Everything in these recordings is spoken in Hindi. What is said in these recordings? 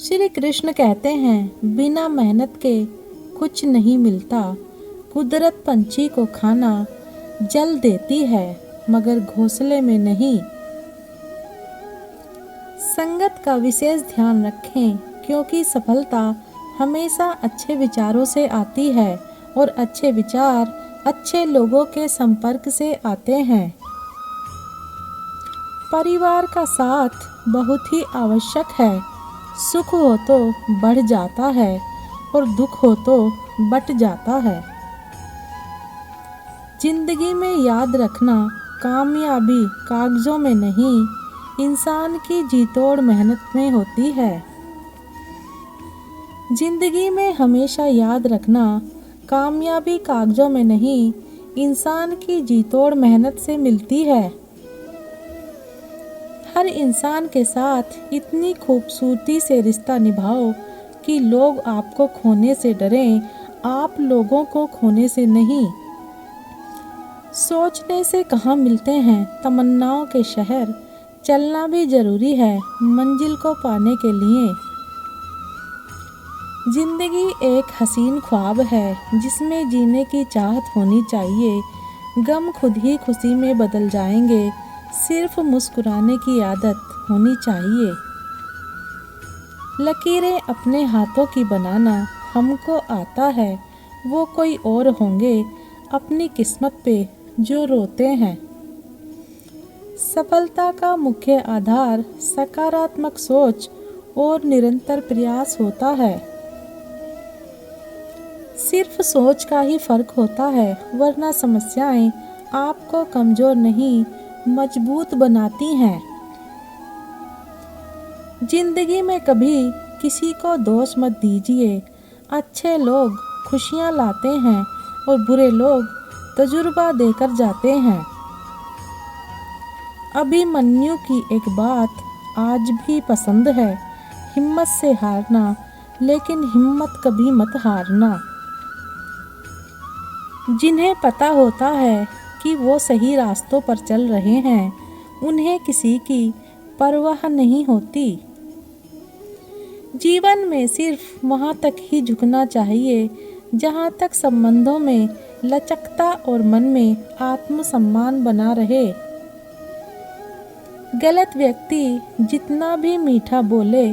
श्री कृष्ण कहते हैं, बिना मेहनत के कुछ नहीं मिलता। कुदरत पंछी को खाना जल देती है, मगर घोंसले में नहीं। संगत का विशेष ध्यान रखें, क्योंकि सफलता हमेशा अच्छे विचारों से आती है और अच्छे विचार अच्छे लोगों के संपर्क से आते हैं। परिवार का साथ बहुत ही आवश्यक है। सुख हो तो बढ़ जाता है और दुख हो तो बट जाता है। जिंदगी में याद रखना, कामयाबी कागजों में नहीं, इंसान की जीतोड़ मेहनत में होती है। जिंदगी में हमेशा याद रखना, कामयाबी कागजों में नहीं, इंसान की जीतोड़ मेहनत से मिलती है। हर इंसान के साथ इतनी खूबसूरती से रिश्ता निभाओ कि लोग आपको खोने से डरें, आप लोगों को खोने से नहीं। सोचने से कहाँ मिलते हैं तमन्नाओं के शहर, चलना भी जरूरी है मंजिल को पाने के लिए। जिंदगी एक हसीन ख्वाब है, जिसमें जीने की चाहत होनी चाहिए। गम खुद ही खुशी में बदल जाएंगे, सिर्फ मुस्कुराने की आदत होनी चाहिए। लकीरें अपने हाथों की बनाना हमको आता है, वो कोई और होंगे अपनी किस्मत पे जो रोते हैं। सफलता का मुख्य आधार सकारात्मक सोच और निरंतर प्रयास होता है। सिर्फ सोच का ही फर्क होता है, वरना समस्याएं आपको कमजोर नहीं मजबूत बनाती हैं। जिंदगी में कभी किसी को दोष मत दीजिए। अच्छे लोग खुशियां लाते हैं और बुरे लोग तजुर्बा देकर जाते हैं। अभिमन्यु की एक बात आज भी पसंद है, हिम्मत से हारना, लेकिन हिम्मत कभी मत हारना। जिन्हें पता होता है कि वो सही रास्तों पर चल रहे हैं, उन्हें किसी की परवाह नहीं होती। जीवन में सिर्फ वहाँ तक ही झुकना चाहिए जहाँ तक संबंधों में लचकता और मन में आत्मसम्मान बना रहे। गलत व्यक्ति जितना भी मीठा बोले,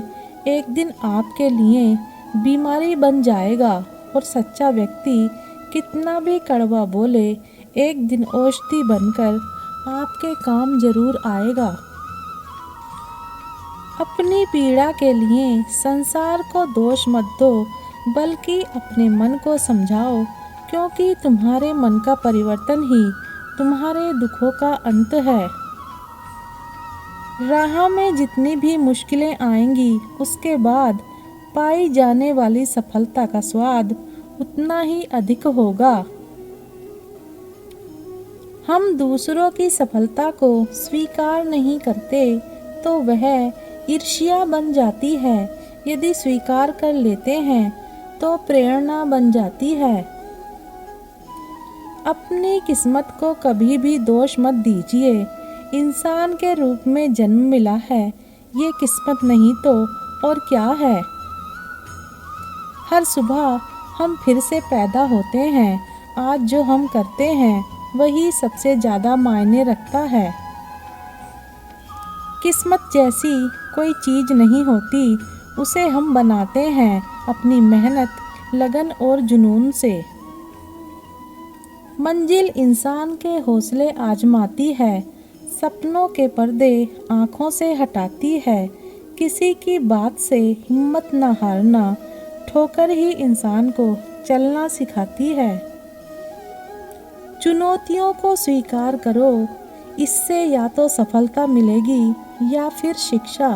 एक दिन आपके लिए बीमारी बन जाएगा, और सच्चा व्यक्ति कितना भी कड़वा बोले, एक दिन औषधि बनकर आपके काम जरूर आएगा। अपनी पीड़ा के लिए संसार को दोष मत दो, बल्कि अपने मन को समझाओ, क्योंकि तुम्हारे मन का परिवर्तन ही तुम्हारे दुखों का अंत है। राह में जितनी भी मुश्किलें आएंगी, उसके बाद पाई जाने वाली सफलता का स्वाद उतना ही अधिक होगा। हम दूसरों की सफलता को स्वीकार नहीं करते तो वह ईर्ष्या बन जाती है, यदि स्वीकार कर लेते हैं तो प्रेरणा बन जाती है। अपनी किस्मत को कभी भी दोष मत दीजिए। इंसान के रूप में जन्म मिला है, ये किस्मत नहीं तो और क्या है। हर सुबह हम फिर से पैदा होते हैं, आज जो हम करते हैं वही सबसे ज़्यादा मायने रखता है। किस्मत जैसी कोई चीज़ नहीं होती, उसे हम बनाते हैं अपनी मेहनत, लगन और जुनून से। मंजिल इंसान के हौसले आजमाती है, सपनों के पर्दे आँखों से हटाती है। किसी की बात से हिम्मत न हारना, ठोकर ही इंसान को चलना सिखाती है। चुनौतियों को स्वीकार करो, इससे या तो सफलता मिलेगी या फिर शिक्षा।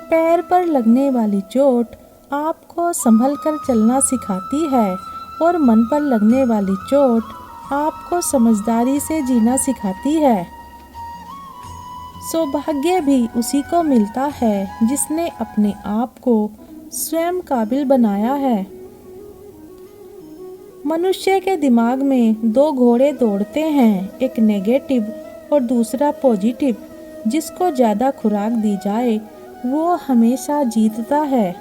पैर पर लगने वाली चोट आपको संभल कर चलना सिखाती है, और मन पर लगने वाली चोट आपको समझदारी से जीना सिखाती है। सौभाग्य भी उसी को मिलता है जिसने अपने आप को स्वयं काबिल बनाया है। मनुष्य के दिमाग में दो घोड़े दौड़ते हैं, एक नेगेटिव और दूसरा पॉजिटिव। जिसको ज़्यादा खुराक दी जाए वो हमेशा जीतता है।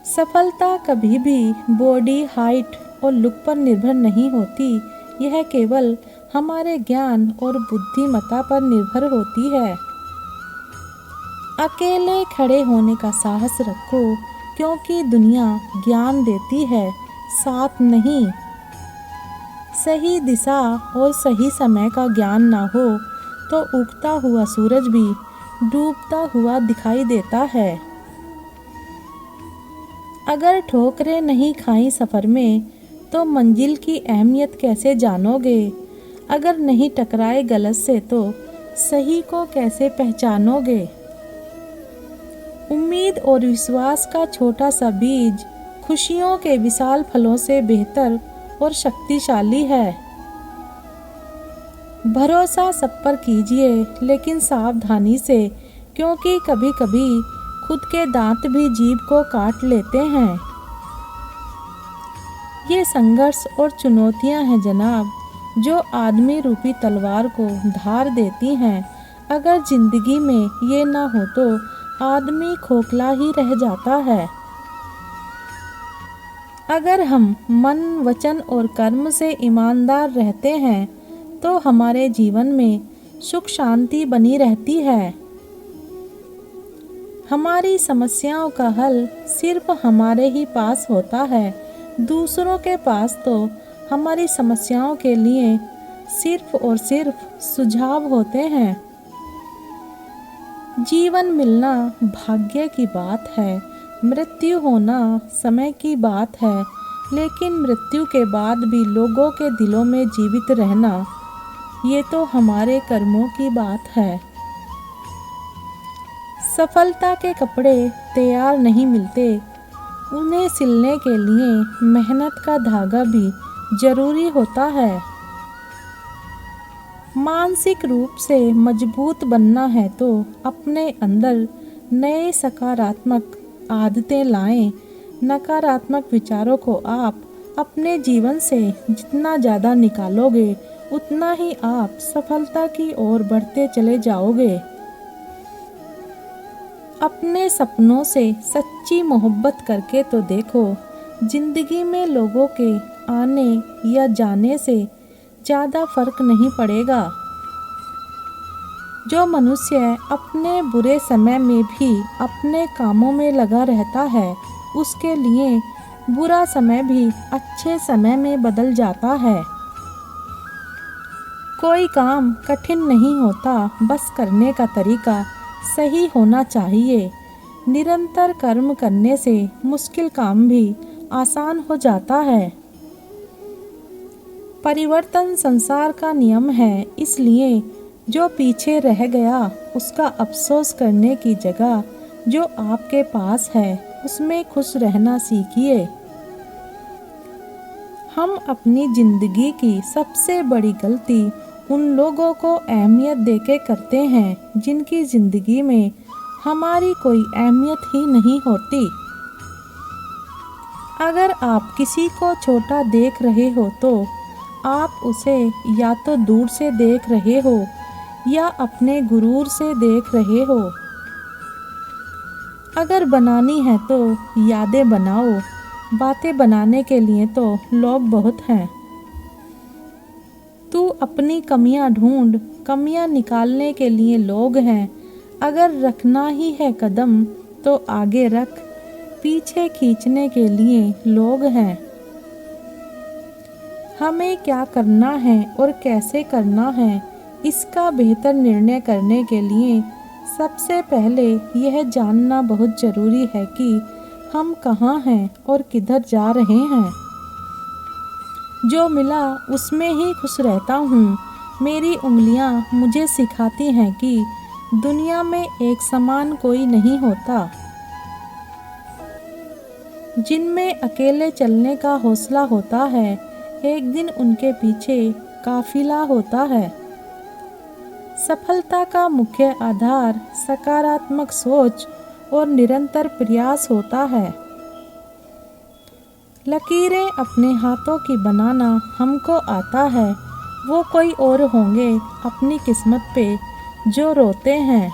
सफलता कभी भी बॉडी, हाइट और लुक पर निर्भर नहीं होती। यह केवल हमारे ज्ञान और बुद्धिमत्ता पर निर्भर होती है। अकेले खड़े होने का साहस रखो, क्योंकि दुनिया ज्ञान देती है, साथ नहीं। सही दिशा और सही समय का ज्ञान ना हो तो उगता हुआ सूरज भी डूबता हुआ दिखाई देता है। अगर ठोकरें नहीं खाई सफ़र में तो मंजिल की अहमियत कैसे जानोगे? अगर नहीं टकराए गलत से तो सही को कैसे पहचानोगे? उम्मीद और विश्वास का छोटा सा बीज खुशियों के विशाल फलों से बेहतर और शक्तिशाली है। भरोसा सब पर कीजिए, लेकिन सावधानी से, क्योंकि कभी कभी खुद के दांत भी जीभ को काट लेते हैं। ये संघर्ष और चुनौतियां हैं जनाब, जो आदमी रूपी तलवार को धार देती हैं। अगर जिंदगी में ये ना हो तो आदमी खोखला ही रह जाता है। अगर हम मन, वचन और कर्म से ईमानदार रहते हैं तो हमारे जीवन में सुख शांति बनी रहती है। हमारी समस्याओं का हल सिर्फ हमारे ही पास होता है। दूसरों के पास तो हमारी समस्याओं के लिए सिर्फ और सिर्फ सुझाव होते हैं। जीवन मिलना भाग्य की बात है, मृत्यु होना समय की बात है, लेकिन मृत्यु के बाद भी लोगों के दिलों में जीवित रहना, ये तो हमारे कर्मों की बात है। सफलता के कपड़े तैयार नहीं मिलते, उन्हें सिलने के लिए मेहनत का धागा भी जरूरी होता है। मानसिक रूप से मजबूत बनना है तो अपने अंदर नए सकारात्मक आदतें लाएं। नकारात्मक विचारों को आप अपने जीवन से जितना ज़्यादा निकालोगे, उतना ही आप सफलता की ओर बढ़ते चले जाओगे। अपने सपनों से सच्ची मोहब्बत करके तो देखो, जिंदगी में लोगों के आने या जाने से ज़्यादा फर्क नहीं पड़ेगा। जो मनुष्य अपने बुरे समय में भी अपने कामों में लगा रहता है, उसके लिए बुरा समय भी अच्छे समय में बदल जाता है। कोई काम कठिन नहीं होता, बस करने का तरीका सही होना चाहिए। निरंतर कर्म करने से मुश्किल काम भी आसान हो जाता है। परिवर्तन संसार का नियम है, इसलिए जो पीछे रह गया उसका अफसोस करने की जगह जो आपके पास है उसमें खुश रहना सीखिए। हम अपनी जिंदगी की सबसे बड़ी गलती उन लोगों को अहमियत देके करते हैं जिनकी जिंदगी में हमारी कोई अहमियत ही नहीं होती। अगर आप किसी को छोटा देख रहे हो तो आप उसे या तो दूर से देख रहे हो या अपने गुरूर से देख रहे हो। अगर बनानी है तो यादें बनाओ, बातें बनाने के लिए तो लोग बहुत हैं। तू अपनी कमियां ढूंढ, कमियां निकालने के लिए लोग हैं। अगर रखना ही है कदम तो आगे रख, पीछे खींचने के लिए लोग हैं। हमें क्या करना है और कैसे करना है, इसका बेहतर निर्णय करने के लिए सबसे पहले यह जानना बहुत ज़रूरी है कि हम कहाँ हैं और किधर जा रहे हैं। जो मिला उसमें ही खुश रहता हूँ। मेरी उंगलियाँ मुझे सिखाती हैं कि दुनिया में एक समान कोई नहीं होता। जिनमें अकेले चलने का हौसला होता है, एक दिन उनके पीछे काफिला होता है। सफलता का मुख्य आधार सकारात्मक सोच और निरंतर प्रयास होता है। लकीरें अपने हाथों की बनाना हमको आता है, वो कोई और होंगे अपनी किस्मत पे जो रोते हैं।